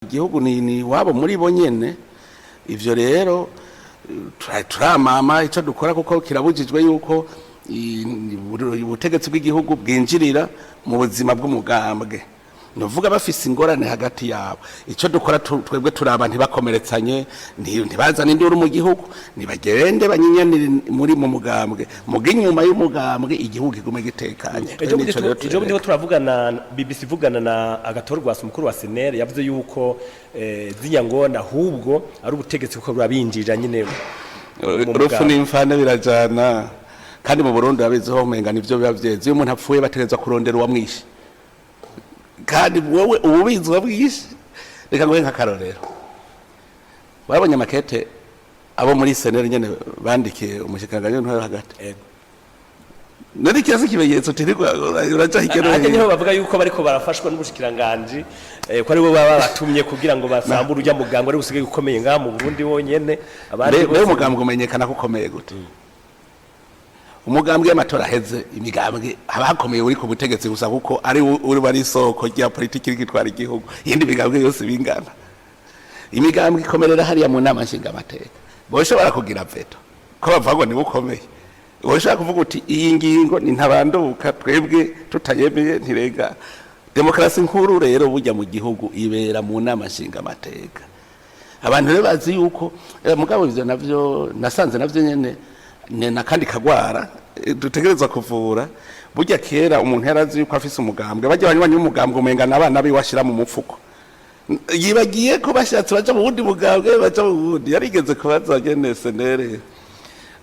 igihugu ni wabo muri bo nyene. Ivyo rero turamama ico dukora kuko kirabujijwe yuko ubutegetsi bw'igihugu bwinjirira mu buzima bw'umugambwe. Novuga bafise ingorane hagati yabo. Ico dukora twebwe turaba ntibakomeretsanye, ntibazana induru mu gihugu, nibagende banyinyane muri mu mugambwe. Mugi nyuma y'umugambwe igihugu kigume gitekanye. Ejo niho turavugana BBC vugana na agatorwasa umukuru wa SNL yavuze yuko zinyangona ahubwo ari ubutegetsi kuko burabinjira nyine urufu n'imfana birajana. Kandi mu Burundi abizeho umenga nivyo bibavyeze. Iyo umuntu apfuye bategeza kurondera uwamwishe. Kandi wowe ububizi wabwishe. Reka ngoye nk'akarorero. Barabonye makete abo muri SNL nyene bandikiye umushikanganye ntwaro hagati. Nari kiasi kimenyetso tirikwa uraca higero. Ate niho bavuga yuko bariko barafashwa n'ubushikiranganje ko ari bo baba batumye kugira ngo basambure urya mugambwe ari busigaye gukomeye nga mu Burundi wonyene abandi bo mugambwe umenyekana ko komeye gute. Umugambwe y'amatora heze imigambwe abakomeye uri ku butegetsi gusa kuko ari uri bari soko rya politiki rigitwara igihugu yindi migambwe yose bingana. Imigambwe ikomerera hariya mu nama nshinga amateka boshobora kugira veto ko bavagwa ni bukomeye. Woshaka kuvuga uti iyi ngingo ni ntabanduka twebwe tutayemeye ntirega. Demokrasi nkuru rero burya mu gihugu ibera mu nama nshinga amateka. Abantu rero bazi yuko mugabo ivyo navyo nasanze navyo nyene na kandi kagwara dutegerezwa kuvura. Burya kera umuntu yarazi yuko afise umugambwe bajya banywanyi umugambwe umenga nabana biwashira mu mupfuko. Yibagiye ko bashatse baje mu wundi mugambwe baje mu wundi. Yarigeze kubaza gene SNL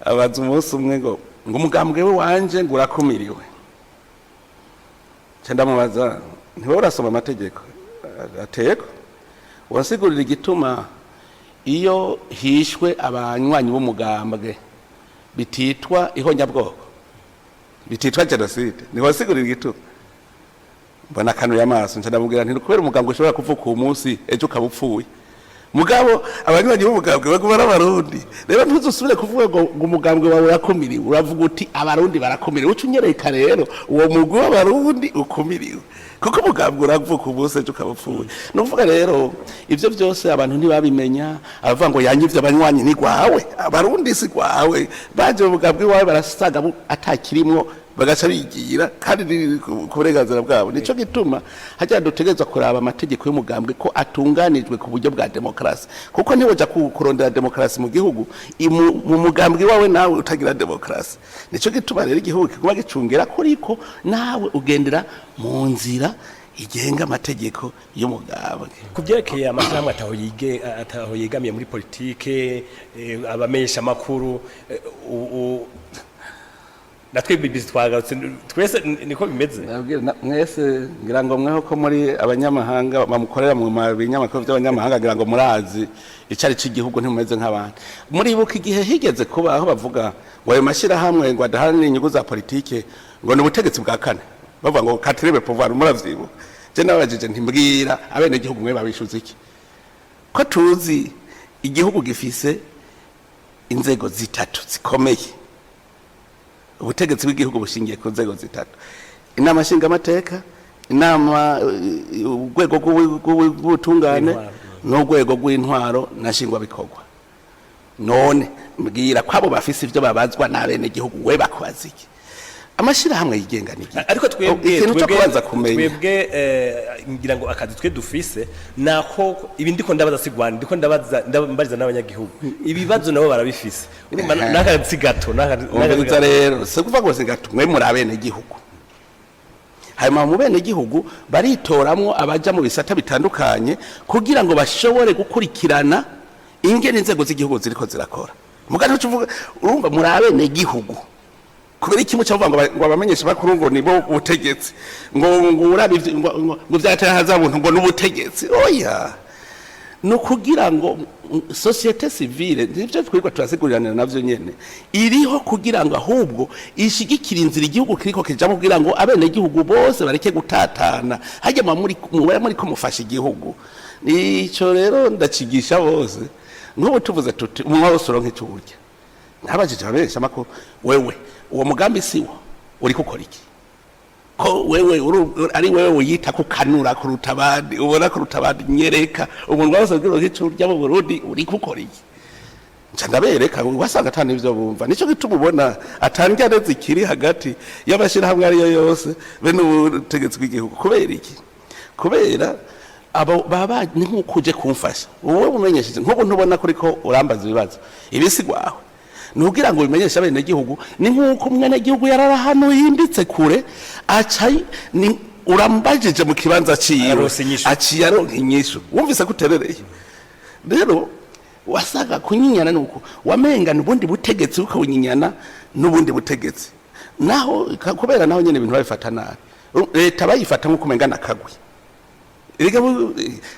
abaza umunsi umwe ngo umugambwe we wanje ngurakumiriwe. Cyenda mubaza ntiwe urasoma amategeko ateko wasigurira igituma iyo hishwe abanywanyi b'umugambwe bititwa ihonyabwoko bititwa genocide ni wasigurira igituma. Mbona kanuye amaso ndamubwira nti kubera umugambwe ushobora kuvuka uwo munsi ejo ukabupfuye. Mugabo abanywanyi b'umugambwe bagubara abarundi rero ntuzusubire kuvuga ngo umugambwe wawe yakomiriwe. Uravuga uti abarundi barakomiriwe ucunyereka rero uwo mugwi w'abarundi ukomiriwe kuko umugambwe uravuka umunsi ejo ukabupfuye. Nuvuga rero ivyo byose abantu ntibabimenya abavuga ngo yanyivye abanywanyi ni gwawe abarundi si gwawe baje umugambwe wawe barasaga atakirimwo bagaca bigira kandi kuburenganzira bwabo. Nico gituma hajya dutegerezwa kuraba amategeko y'umugambwe ko atunganijwe ku buryo bwa demokrasi kuko ntiwoja kurondera demokrasi mu gihugu mu mugambwe wawe nawe utagira demokrasi. Nico gituma rero igihugu kiguma gicungera kuriko nawe ugendera mu nzira igenga amategeko y'umugambwe. Kuvyerekeye amashami ataho yegamiye muri politike abamesha makuru natwe BBC twagarutse twese niko bimeze. Mwese ngira ngo mweho ko muri abanyamahanga bamukorera mu binyamakuru by'abanyamahanga ngira ngo murazi icari cy'igihugu ntimumeze nk'abandi. Muri buka igihe higeze kuba aho bavuga ngo ayo mashira hamwe ngo adaharanira inyungu za politike ngo ni ubutegetsi bwa kane bavuga ngo katirebe pouvoir muravyibuka. Je nabajije ntimbwira abene igihugu mwe babishuza iki ko tuzi igihugu gifise inzego zitatu zikomeye. Ubutegetsi bw'igihugu bushingiye ku nzego zitatu: inama nshinga amateka, inama urwego rw'ubutungane n'urwego rw'intwaro na nshingwa bikorwa. None mbwira ko abo bafise ivyo babazwa n'abene igihugu we bakwaza iki? Amashira hamwe yigenga niki ariko twebwe ngira ngo akazi twe dufise nako ibindi ko ndabaza sigwani ndiko ndabambariza n'abanyagihugu ibibazo nabo barabifise urumva nakazi gato nakazi rero se kuva ngo sigato mwe muri abene igihugu hanyuma mu bene igihugu baritoramwo abaja mu bisata bitandukanye kugira ngo bashobore gukurikirana ingene inzego z'igihugu ziriko zirakora. Mugano tuvuga urumva muri abene igihugu kubera iki mucavuga ngo abamenyesha bakuru ngo nibo ubutegetsi ngo urabi ngo byatahaza buntu ngo n'ubutegetsi. Oya no kugira ngo societe civile nivyo twirwa turasigurirana navyo nyene iriho kugira ngo ahubwo ishigikira inzira igihugu kiriko kija kugira ngo abene igihugu bose bareke gutatana hajya muri ko mufasha igihugu. Nico rero ndacigisha bose nk'ubu tuvuze tuti umwosoro nk'icurya ntabajije abesha makuru wewe uwo mugambi siwo uri gukora iki? ko wewe ari wewe uyita kukanura kuruta abandi ubona kuruta abandi nyereka umuntu wese ugira nk'icurya mu Burundi uri gukora iki nca ndabereka wasanga atana ivyo bumva nico gituma ubona atangira neza ikiri hagati y'abashira hamwe ari yo yose bene ubutegetsi bw'igihugu kubera iki kubera abo baba ni nk'ukuje kumfasha wowe umenyesheje nk'ubu ntubona kuri ko urambaza ibibazo ibisigwaho nugira ngo bimenyeshe abene gihugu ni nk'uko umwene gihugu yarara hano yimbitse kure acayi ni urambajije mu kibanza ciwe aciye aronka inyishu wumvise kuterereye rero wasaga kunyinyana nuko wamenga nubundi butegetsi uko bunyinyana nubundi butegetsi naho kubera naho nyene ibintu babifata nabi leta bayifata nko kumenga nakagwi erega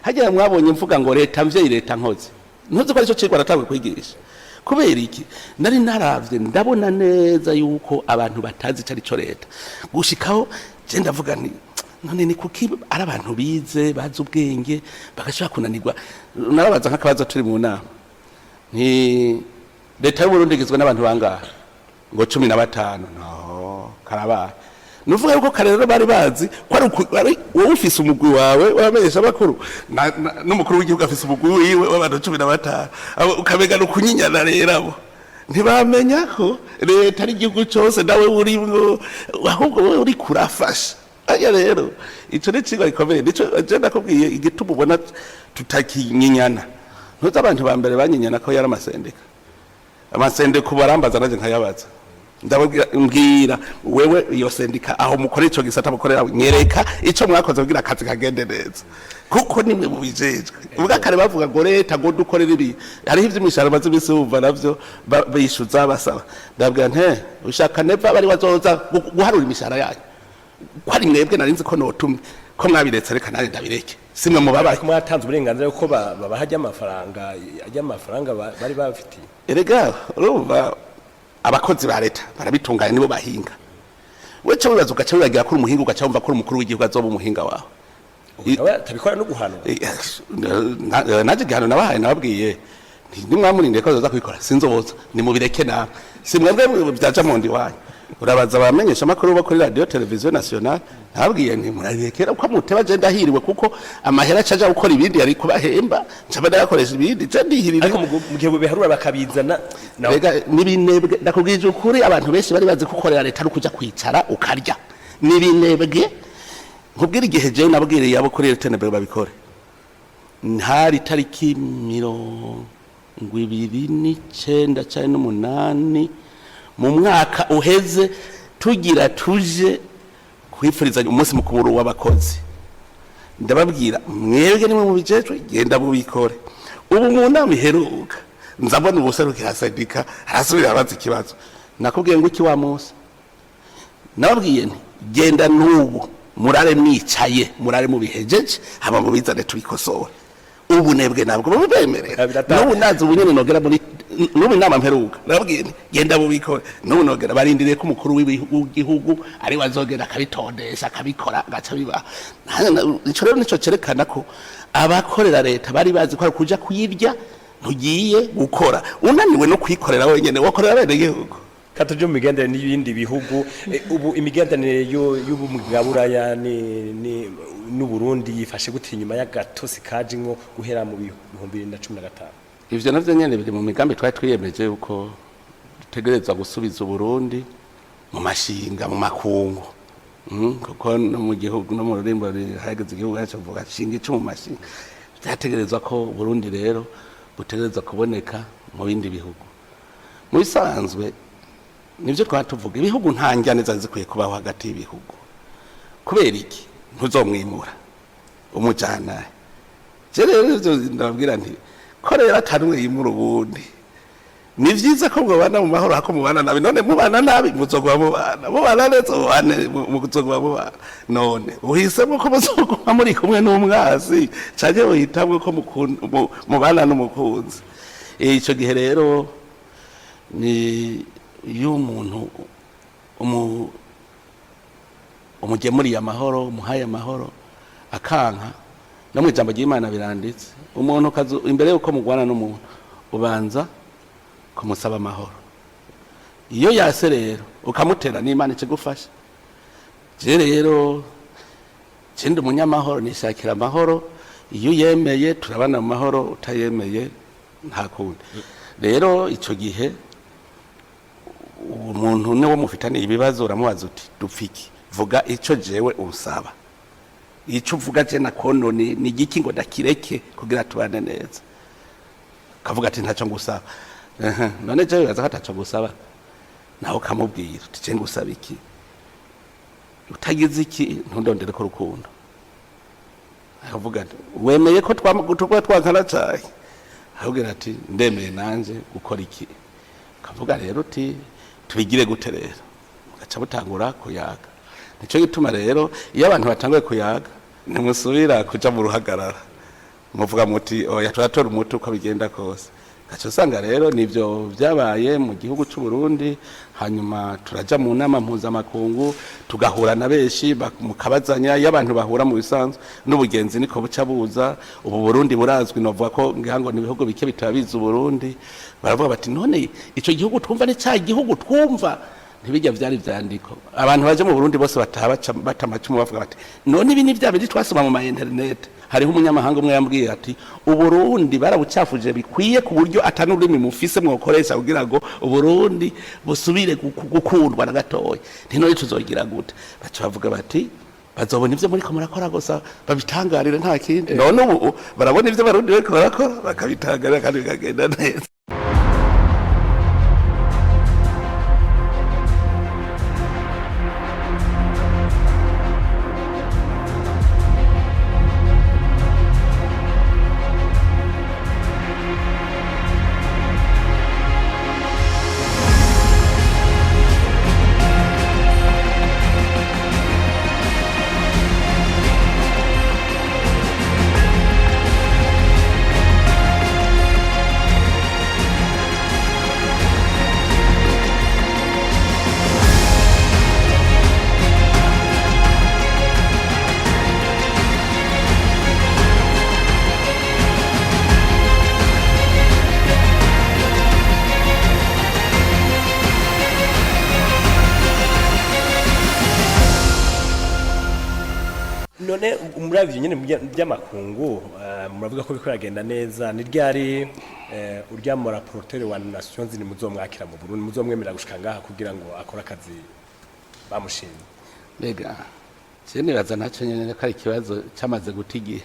hajya mwabonye mvuga ngo leta mvye leta nkoze ntuzi ko arico cigwa natangwe kwigisha kubera iki nari naravye ndabona neza yuko abantu batazi cari co leta gushikaho je ndavuga nti none ni kuki ari abantu bize bazi ubwenge bagashaka kunanirwa narabaza nk'akabazo turi mu nama ni leta y'u Burundi igizwe n'abantu bangahe ngo 15 no karabaye nuvuga yuko karero bari bazi ko ari wowe ufise umugwi wawe wamenyesha bakuru n'umukuru w'igihugu afise umugwi wiwe w'abantu 15 ukabega no kunyinyana rero abo ntibamenya ko leta ari igihugu cyose nawe urimwo ahubwo wowe uri kurafasha aya rero ico ni cigwa gikomeye nico je ndakubwiye igituma ubona tutakinyinyana ntuzi abantu ba mbere banyinyana ko yari amasendika barambaza naje nkayabaza ndababwira wewe iyo sendika aho mukore ico gisata mukorera nyereka ico mwakoze kugira akazi kagende neza kuko nimwe mubijejwe ubwa kare bavuga ngo leta ngo dukorera ibi hari ivyo imishara maze bisumva navyo bishuza basaba ndabwira nte ushaka neva bari bazoza guharura imishara yanyu kwari mwebwe narinzi ko notumwe ko mwabiretse reka nari ndabireke simwe mu babaye mwatanze uburenganzira yuko babahajya amafaranga bari bafitiye erega urumva abakozi ba leta barabitunganya nibo bahinga wewe cyo wibaza ugaca wibagira ko umuhinga ugaca wumva ko umukuru w'igihugu azoba umuhinga wawe tabikora no guhana naje gihano nabahaye nababwiye nimwamurinde ko azoza kwikora sinzoboza ni mu bireke na simwebwe byaca mu ndi wanyu urabaza abamenyesha makuru bo kuri radio televiziyo nationale nabwiye nti murarekera uko muteba je ndahiriwe kuko amahera caja gukora ibindi yari kubahemba ncaba ndayakoresha ibindi je ndihirira ariko mu gihe biharura bakabizana rega nibinebwe ndakubwije ukuri abantu benshi bari bazi kukorera leta ari kuja kwicara ukarya nibinebwe nkubwira igihe je nabwiriye abo kuri RTNB babikore ntari tariki 29 cyane n'umunani mu mwaka uheze tugira tuje kwifurizanya umunsi mukuru w'abakozi ndababwira mwebwe nimwe mu bijejwe genda bubikore ubu mu nama iheruka nzabona ubuserukira sendika arasubira abaza ikibazo nakubwiye ngo iki wa Musa nababwiye nti genda n'ubu murare mwicaye murare mu bihejeje haba mu bizane tubikosora ubu nebwe nabwo babemerera n'ubu nazi ubunyene nogera muri n'ubu inama mperuka nababwiye genda bubikore n'ubu nogera barindiriye ko umukuru w'igihugu ari wazogera akabitondesha akabikora gaca biba ico rero nico cerekana ko abakorera leta bari bazi ko ari kuja kuyirya ntugiye gukora unaniwe no kwikorera wenyene wakorera bene igihugu katuje mu migendere n'ibindi bihugu ubu imigendere y'ubumugaburaya ni n'u Burundi yifashe gute inyuma y'agatosi kaje ngo guhera mu 2015 ivyo navyo nyene biri mu migambi twari twiyemeje uko dutegerezwa gusubiza Burundi mu mashinga mu makungu kuko no mu gihugu no mu rurimbo hageze igihugu cyavuga shinga ico mu mashinga byategerezwa ko Burundi rero butegerezwa kuboneka mu bindi bihugu mu bisanzwe nivyo twatuvuga ibihugu ntanjyane zazikwiye kubaho hagati y'ibihugu kubera iki ntuzomwimura umujana je rero ndabwira nti ko rero atanwe yimura ubundi ni vyiza ko mubana mu mahoro hako mubana nabi none mubana nabi muzogwa mubana neza muzogwa mubana none uhisemo ko muzogwa muri kumwe n'umwasi caje uhitamwe ko mubana n'umukunzi ico gihe rero ni iyo umuntu umugemuriye amahoro umuhaye amahoro akanka no mu ijambo ry'Imana biranditse umuntu kazu imbere yuko mugwana n'umuntu ubanza kumusaba amahoro iyo yase rero ukamutera n'Imana ikigufasha je rero cindi umunyamahoro nishakira amahoro iyo yemeye turabana mu mahoro utayemeye nta kundi rero ico gihe umuntu ne wo mufitaniye ibibazo uramubaza uti dupfiki vuga ico jewe unsaba ico uvuga je nakono ni giki ngo ndakireke kugira tubane neza kavuga ati ntaco ngusaba none jewe yaza kataco ngusaba naho kamubwira uti je ngusaba iki utagize iki ntundondere ko rukundo akavuga ati wemeye ko twankana cyane ahubwira ati ndemeye nanje gukora iki kavuga rero uti tubigire gute rero gaca butangura kuyaga nico gituma rero iyo abantu batanguye kuyaga ntimusubira kuja mu ruhagarara muvuga muti oya turatora umuti uko bigenda kose gaca usanga rero nivyo vyabaye mu gihugu c'u Burundi hanyuma turaja mu nama mpuzamakungu tugahura na benshi mukabazanya y'abantu bahura mu bisanzwe n'ubugenzi niko buca buza ubu Burundi burazwi novuga ko ngihango nibihugu bike bitabiza Burundi baravuga bati none ico gihugu twumva ne cya gihugu twumva ntibijya vyari vyandiko abantu baje mu Burundi bose batamacumu bavuga bati none ibi ni vya bindi twasoma mu internet hariho umunyamahanga umwe yambwiye ati uburundi barabucafuje bikwiye ku buryo atanurimi mufise mwokoresha kugira ngo uburundi busubire gukundwa na gatoya ntinone tuzogira gute baca bavuga bati bazobona ivyo muri ko murakora gusa babitangarire nta kindi none ubu barabona ivyo barundi bariko barakora bakabitangarira kandi bikagenda neza. none umuravyo nyene by'amakungu muravuga ko biko yagenda neza ni ryari urya mu rapporteur wa Nations Unies muzomwakira mu Burundi muzomwemera gushika ngaha kugira ngo akora akazi bamushimye mbega cyene baza naco nyene kari kibazo cyamaze gutigiye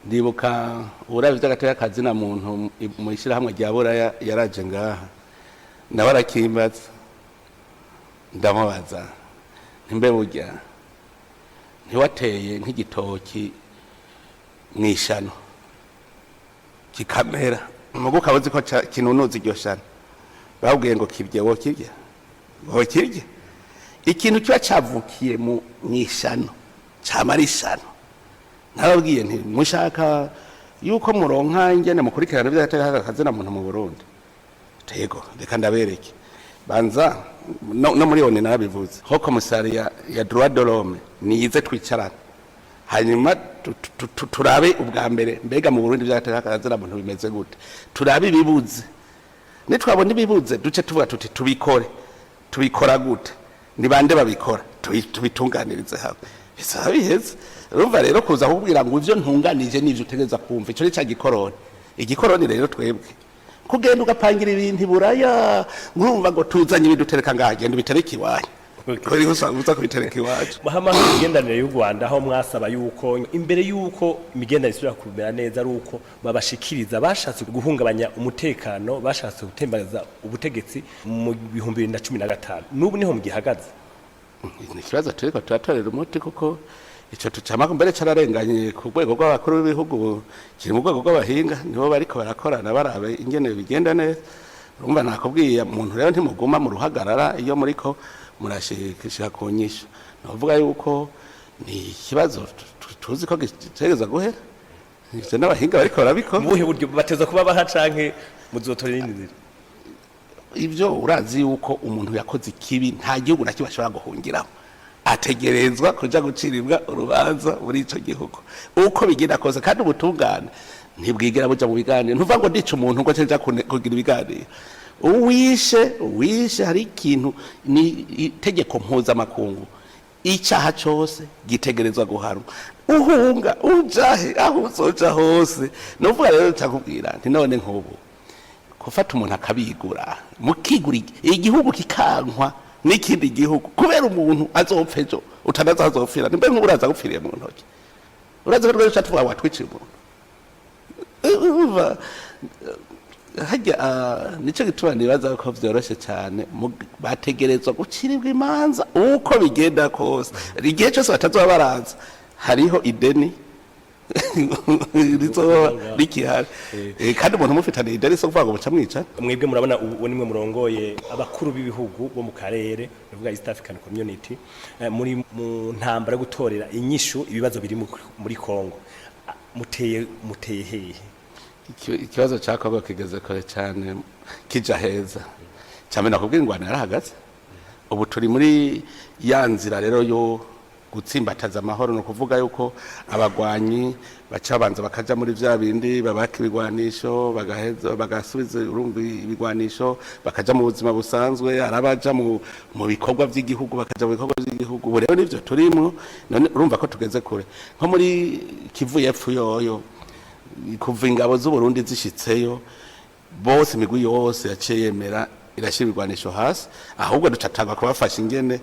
ndibuka uravye by'agateka kazi na muntu mu ishira hamwe rya Buraya yaraje ngaha nabarakimbaza ndamubaza ntimbe burya ntiwateye nk'igitoki mwishano kikamera mugo kabuzi ko kinunuza iryo shano babwiye ngo kibye wo kirye ikintu kiba cavukiye mu mwishano camara ishano nababwiye nti mushaka yuko muronka ingene mukurikirana by'agateka kazi na muntu mu Burundi tego reka ndabereke banza no muri one nabivuze ho komisariya ya droit de l'homme niyize twicarana hanyuma turabe ubwa mbere mbega mu Burundi by'agateka kazi na muntu bimeze gute turabe ibibuze nitwabona ibibuze duce tuvuga tuti tubikora gute ni bande babikora tubitunganirize hamwe bisabiheze urumva rero kuza kubwira ngo ivyo ntunganije n'ivyo utegeza kumva ico ni ca igikoroni rero twebwe kugenda ugapangira ibintu buraya nkumva ngo tuzanye ibidutereka ngagenda bitereka iwanyu kuri gusa kubitereka iwacu mahama imigendanire y'u Rwanda aho mwasaba yuko imbere yuko imigendanire isubira kumera neza ari uko babashikiriza bashatse guhungabanya umutekano bashatse gutembaza ubutegetsi mu 2015 n'ubu niho mugihagaze ni kibazo turiko turatorera umuti kuko ico tucamako mbere cararenganye ku rwego rw'abakuru b'ibihugu kiri mu rwego rw'abahinga nibo bariko barakorana barabe ingene bigenda neza urumva nakubwiye umuntu rero ntimuguma mu ruhagarara iyo muriko murashikisha ku nyisho navuga yuko ni ikibazo tuzi ko gitegeza guhera ivyo n'abahinga bariko barabikora muhe buryo bateza kuba baha canke muzotorera inzira ivyo urazi yuko umuntu yakoze ikibi nta gihugu na kibashobora guhungiraho ategerezwa kuja gucirirwa urubanza muri ico gihugu uko bigenda kose kandi ubutungane ntibwigera buja mu biganiro ntuva ngo ndica umuntu ngo cyeja kugira ibiganiro uwishe hari ikintu ni itegeko mpuzamakungu icyaha cyose gitegerezwa guharwa uhunga ujahe aho uzoja hose novuga rero cyakubwira nti none nk'ubu kufata umuntu akabigura mukigura igihugu kikankwa n'ikindi gihugu kubera umuntu azopfa ejo utanaza azopfira nimbe nk'uraza gupfiriye mu ntoki uraza rero cyatuvuga watwiciye umuntu hajya nicyo gituma nibaza ko byoroshye cyane bategerezwa gucirirwa imanza uko bigenda kose igihe cyose batazoba baranza hariho ideni rizoba rikihari kandi umuntu umufitaniye ideni so kuvuga ngo muca mwica mwebwe murabona ubu nimwe murongoye abakuru b'ibihugu bo mu karere bivuga East African Community muri mu ntambara yo gutorera inyishu ibibazo biri muri Kongo muteye hehe ikibazo cyakorwa kigeze kare cyane kija heza cyane nakubwira ingwana yarahagaze ubu turi muri ya nzira rero yo gutsimbataza amahoro no kuvuga yuko abagwanyi bacabanza bakaja muri vya bindi babaka ibigwanisho bagaheza bagasubiza urumbi ibigwanisho bakaja mu buzima busanzwe arabaja mu bikorwa by'igihugu bakaja mu bikorwa by'igihugu ubu rero nivyo turimo none urumva ko tugeze kure nko muri Kivu-y'Epfo yoyo kuva ingabo z'u Burundi zishitseyo bose imigwi yose yaciye yemera irashira ibigwanisho hasi ahubwo ducatanga kubafasha ingene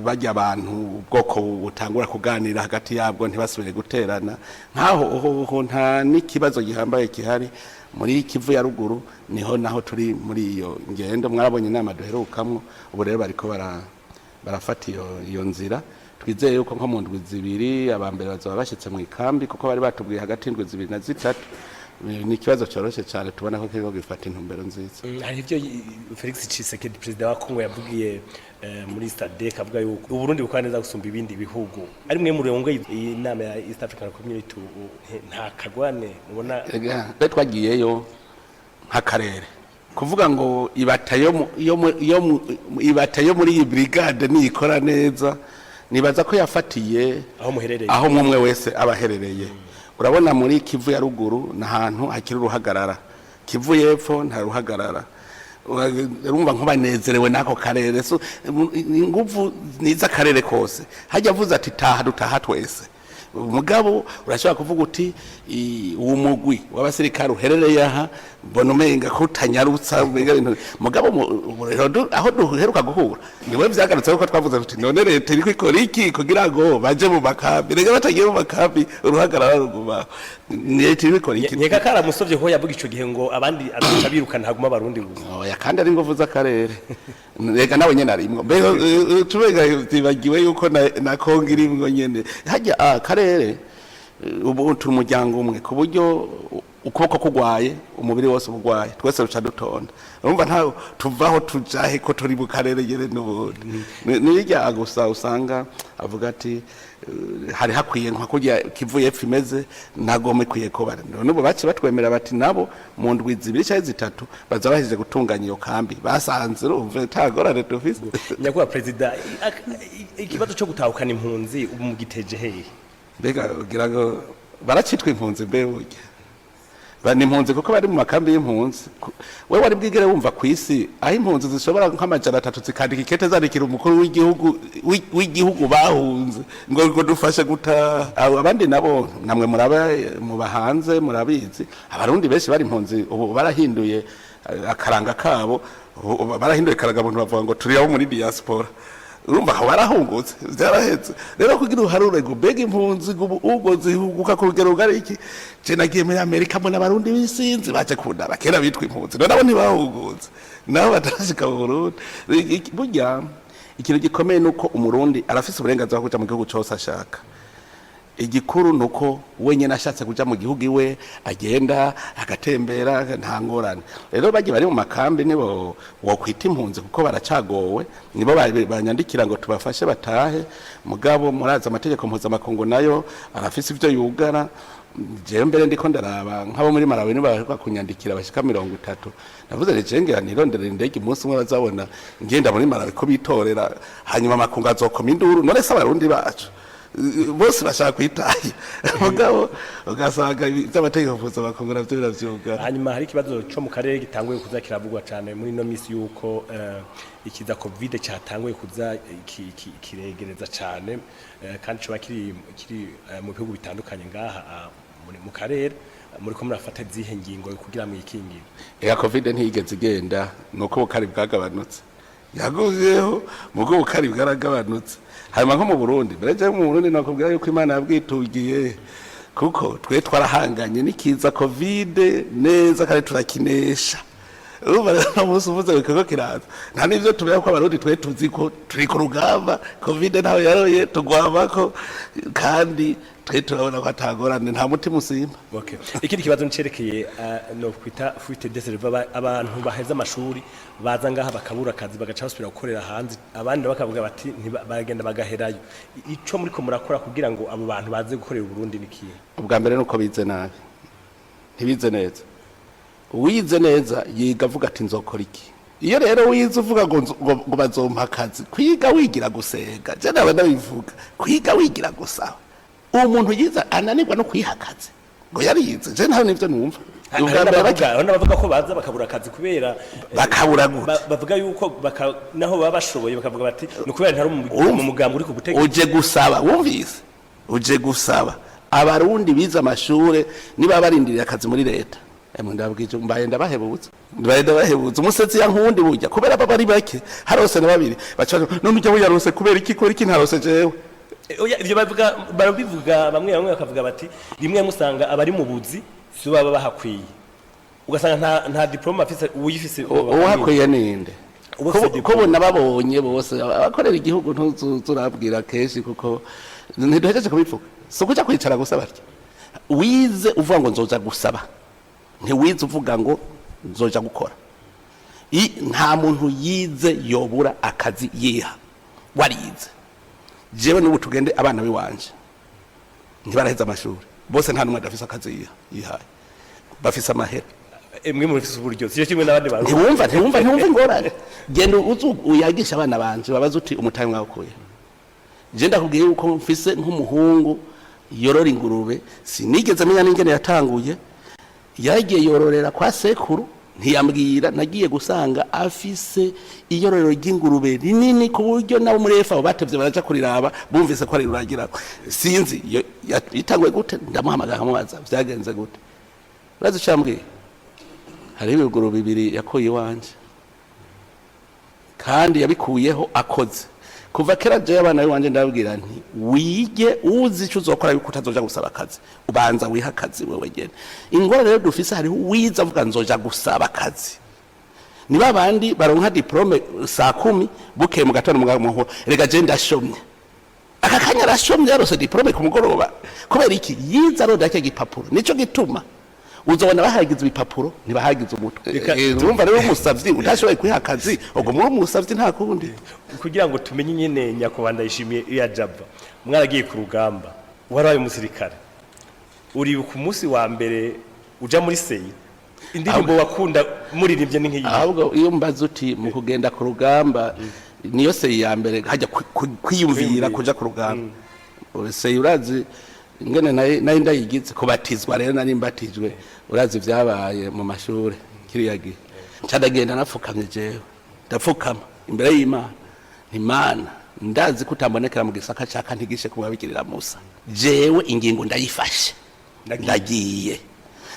bajya abantu ubwoko butangura kuganira hagati yabwo ntibasubire guterana nkaho nta n'ikibazo gihambaye kihari muri Kivu ya ruguru niho naho turi muri iyo ngendo mwarabonye inama duherukamwo ubu rero bariko barafata iyo nzira twizeye yuko nko mu ndwi zibiri abambere bazaba bashitse mu ikambi kuko bari batubwiye hagati y'indwi zibiri na zitatu ni ikibazo cyoroshye cyane tubona ko kirimo gifata intumbero nziza hari ibyo Felix Tshisekedi president wa Kongo yavugiye muri SADC avuga yuko Burundi bukora neza gusumba ibindi bihugu ari mwe murengo inama ya East African Community nta kagwane mubona twagiyeyo nk'akarere kuvuga ngo ibatayo muri iyi brigade nikora neza nibaza ko yafatiye aho umwe wese abaherereye urabona muri Kivu ya ruguru nahantu hakiri uruhagarara Kivu-y'Epfo nta ruhagarara urumva nko banezerewe nako karere so ingufu niza karere kose hajya avuze ati dutaha twese umugabo urashobora kuvuga uti uwo mugwi w'abasirikare uherereye aha mbona umenga ko utanyarutsa mugabo aho duheruka guhura niwe vyagarutse ko twavuze tuti none leta iri kwikora iki kugira ngo baje mu makambi rega batagiye mu makambi uruhagarara ruguma leta iri kwikora iki nyeka karamusovye ko yavuga ico gihe ngo abandi azabirukana haguma abarundi gusa oya kandi ari ngovu z'akarere rega nawe nyene arimwo mbega tubega tibagiwe yuko na Kongo irimwo nyene hajya akarere ubu turi umuryango umwe ku buryo ukuboko kugwaye umubiri wose ugwaye twese ruca dutonda urumva nta tuvaho tujahe ko turi mu karere yere n'ubundi nirya gusa usanga avuga ati hari hakwiye nka kujya Kivu-y'Epfo imeze nagome kwiye ko bari none ubu baci batwemera bati nabo mu ndwi zibiri cyangwa zitatu bazabahije gutunganya iyo kambi basanze urumva tagorane dufise nyakubahwa president ikibazo cyo gutahukana impunzi ubu mu giteje hehe mbega ugira ngo baracitwa impunzi mbe burya bani impunzi kuko bari mu makambi y'impunzi we wari bwigere wumva ku isi aho impunzi zishobora nk'amajana 3 zikandika ikete zandikira umukuru w'igihugu bahunze ngo dufashe guta abandi nabo namwe muraba mu bahanze murabizi abarundi benshi bari impunzi ubu barahinduye akaranga kabo barahinduye karagamuntu bavuga ngo turi abo muri diaspora urumva ko barahungutse byarahetse rero kugira uharure ngo bega impunzi ubwo zihuguka ku rugero ngari iki je nagiye muri Amerika mbona abarundi bisinzi baje kundara kera bitwa impunzi none abo ntibahungutse nabo batashika mu Burundi burya ikintu gikomeye nuko umurundi arafise uburenganzira bwo kuja mu gihugu cyose ashaka igikuru nuko wenyene ashatse kuja mu gihugu iwe agenda agatembera nta ngorane rero bagiye bari mu makambi nibo wokwita impunzi kuko baracagowe nibo banyandikira ngo tubafashe batahe mugabo muraza amategeko mpuzamakungu nayo arafise ivyo yugara jewe mbere ndiko ndaraba nk'abo muri Malawi nibaheruka kunyandikira bashika 30 navuze recengera nirondera indege umunsi umwe bazabona ngenda muri Malawi ko bitorera hanyuma makungu azokoma induru none se abarundi bacu bose bashaka kwitaye mugabo ugasanga by'amategeko kuza bakongera byo biravyuga. Hanyuma hari ikibazo cyo mu karere gitanguye kuza kiravugwa cyane muri no misi yuko ikiza covid cyatanguye kuza kiregereza cyane kandi cyo kiri mu bihugu bitandukanye ngaha mu karere muri ko murafata zihe ngingo kugira mu ikingira. Ya covid ntiyigeze igenda nuko bukari bwagabanutse yaguzeho mugo bukari bwaragabanutse. Hanyuma nko mu Burundi bereje mu Burundi nakubwira yuko Imana yabwitugiye kuko twe twarahanganye n'ikiza covid neza kandi turakinesha. Uba namusi uvuze ko kiraza nta nivyo tubera ko abarundi twe tuzi ko turi ku rugamba covid naho yaroye tugwabako kandi twe turabona ko atagorane nta mutima usimba. Okay, ikindi kibazo ncerekeye no kwita fuite deserva abantu baheza amashuri baza ngaha bakabura akazi bagaca basubira gukorera hanze abandi bakavuga bati bagenda bagaherayo. Ico muri ko murakora kugira ngo abo bantu baze gukorera Burundi nikiye? Ubwa mbere nuko bize nabi ntibize neza. Wize neza yiga avuga ati nzokora iki. Iyo rero wize uvuga ngo bazompa akazi kwiga wigira gusega je nawe ndabivuga kwiga wigira gusaba umuntu yiza ananirwa no kwihakaze ngo yarize je ntaho nivyo numva. Bavuga ko baza bakabura akazi kubera bakabura gute bavuga yuko naho baba bashoboye bakavuga bati nukubera ntari mu mugambo uri ku butegetsi. Uje gusaba wumvise uje gusaba abarundi biza amashure niba barindiriye akazi muri leta ndabwije mbaye ndabahebutse umusetsi yankundi burya kubera baba ari bake harose na babiri baca none ujya yarose kubera iki kora iki ntarose jewe. Oya ivyo babivuga bamwe bakavuga bati rimwe musanga abari mu buzi si baba bahakwiye ugasanga nta diploma afise uyifise uhakwiye ninde ko bona babonye bose abakorera igihugu ntuzurabwira keshi kuko ntiduhejeje kubivuga so kuja kwicara gusa barya wize uvuga ngo nzoza gusaba ntiwize uvuga ngo nzoja gukora. Nta muntu yize yobura akazi yiha warize. Jewe n'ubu tugende abana biwanje ntibaraheza amashuri bose nta numwe adafise akazi yihaye bafise amahera. Emwe muri fise uburyo siyo kimwe n'abandi bantu ntiwumva ingorane genda uyagisha abana banje babaza uti umutayi mwakuye. Je ndakubwiye yuko mfise nk'umuhungu yorora ingurube sinigeze menya n'ingene yatanguye yagiye yororera kwa sekuru ntiyambwira nagiye gusanga afise iyororero ry'ingurube rinini ku buryo nabo muri efa batevye baraja kuriraba bumvise ko ari ruragira sinzi yitangwe gute ndamuhamagara nkamubaza vyagenze gute urazi cyambwiye hari ibigurube bibiri yakoye wanje kandi yabikuyeho akoze kuva kera je abana banje ndabwira nti wige uzi cyo uzokora yuko utazoja gusaba akazi ubanza wiha akazi wewe gene. Ingora rero dufise hari wiza avuga nzoja gusaba akazi ni babandi baronka diplome saa 10 bukeye mu gatondo mugamuho rega je ndashomye akakanya rashomye yarose diplome ku mugoroba kubera iki yiza ro dake gipapuro nico gituma uzobona bahagize ibipapuro ntibahagize umutwe. Urumva rero umusavyi utashoboye kwiha akazi ubwo muri umusavyi nta kundi kugira ngo tumenye nyene nyakubanda yishimiye iya java mwaragiye ku rugamba warabaye umusirikare uri ku munsi wa mbere uja muri seyi indirimbo wakunda muririmbye ni nk'iyi. Ahubwo iyo mbaza uti mu kugenda ku rugamba niyo seyi ya mbere hajya kwiyumvira kuja ku rugamba seyi urazi ingene nayo ndayigize kubatizwa rero nari mbatijwe urazi vyabaye mu mashuri kiriya gihe ncadagenda nafukamye jewe ndapfukama imbere y'Imana Imana ndazi kutambonekera mu gisaka caka ntigishe kubabikirira Musa jewe ingingo ndayifashe ndagiye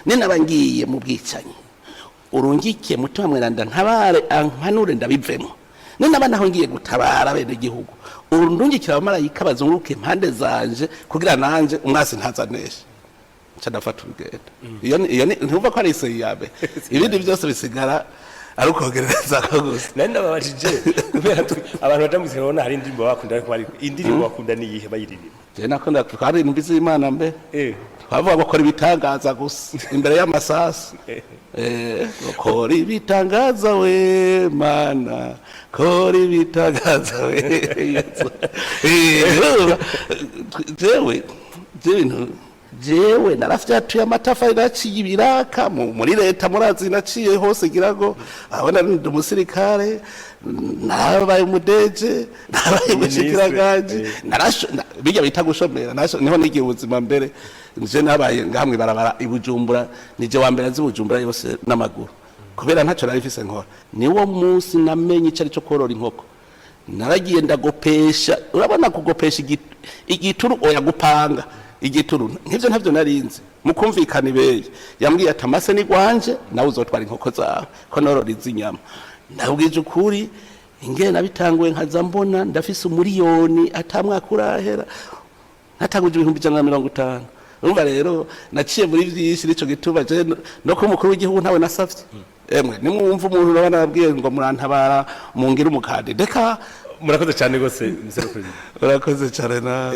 ninabangiye mu bwicanyi urungike mutima mweranda ntabare ankanure ndabivemo ninabana aho ngiye gutabara bene igihugu urundungikira abamarayika bazunguruke impande zanje kugira nanje umwasi ntazanesha ncadafata urugendo iyo ntuva ko ari ise yabe ibindi byose bisigara ari ukogereza ko gusa nari ndababajije kubera abantu batamwise babona hari indirimbo bakunda ariko bari indirimbo bakunda niyihe bayiririmba je nakunda twari imbizi Imana mbe bavuga bakora ibitangaza gusa imbere y'amasasi bakora ibitangaza we Mana kora ibitangaza we jewe jewe narafyatuye amatafari naciye ibiraka muri leta murazi naciye hose girago abona ndi umusirikare nabaye umudeje nabaye umushikiranganje bijya bita gushomera niho nigiye ubuzima mbere nje nabaye ngamwe barabara ibujumbura nije wa mbere azibujumbura yose n'amaguru kubera ntaco narifise nkora niwo munsi namenye icari cyo korora inkoko naragiye ndagopesha urabona kugopesha igituru oya gupanga igituru nk'ivyo ntavyo narinzi mukumvikana ibeye yambwiye ati amase ni gwanje nawe uzotwara inkoko zawe ko norora izinyama ndabwije ukuri ingene nabitanguye nkaza mbona ndafise umuriyoni atamwaka urahera natanguje 150 urumva rero naciye muri vyinshi nico gituba je no ko umukuru w'igihugu ntawe nasavye emwe nimwumva umuntu urabana nabwiye ngo murantabara mungira umukade deka murakoze cyane gose mzero president urakoze cyane na